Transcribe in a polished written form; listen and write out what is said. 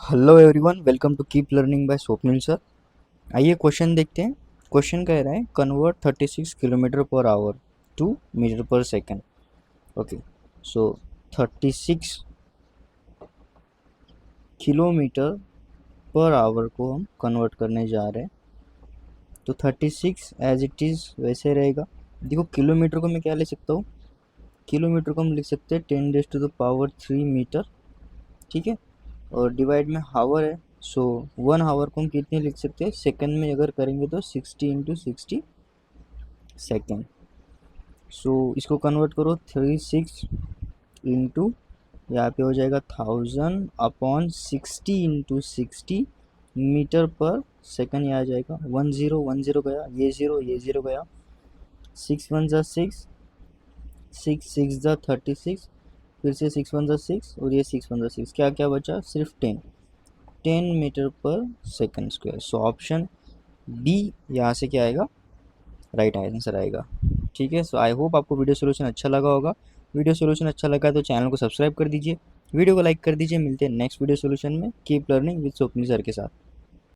Hello everyone, welcome to keep learning by Swapnil sir. आइए question देखते हैं। क्वेश्चन कह रहा है convert 36 kilometre per hour to metre per second. Okay, so 36 kilometre per hour को हम कन्वर्ट करने जा रहे हैं। तो 36 एज इट इज़ वैसे रहेगा। देखो, किलोमीटर को मैं क्या ले सकता हूँ, किलोमीटर को हम लिख सकते हैं 10⁻³ मीटर। ठीक है, और डिवाइड में हावर है, सो 1 हावर को हम कितने लिख सकते हैं, सेकंड में अगर करेंगे तो 60 × 60 सेकेंड। सो इसको कन्वर्ट करो 36 इंटू, यहाँ पे हो जाएगा 1000/60 × 60 मीटर पर सेकंड। यहाँ आ जाएगा 1010 गया, ये ज़ीरो गया, 6 × 1 = 6, 6 × 6 = 36, फिर से 6 × 1 = 6 और ये 6 × 1 = 6, क्या क्या बचा, सिर्फ 10 metre per second square. So option D यहाँ से क्या आएगा, राइट आंसर आएगा। ठीक है, सो आई होप आपको वीडियो सोल्यूशन अच्छा लगा होगा। वीडियो सोल्यूशन अच्छा लगा तो चैनल को सब्सक्राइब कर दीजिए, वीडियो को लाइक कर दीजिए। मिलते हैं नेक्स्ट वीडियो सोल्यूशन में। Keep learning with Swapnil sir के साथ।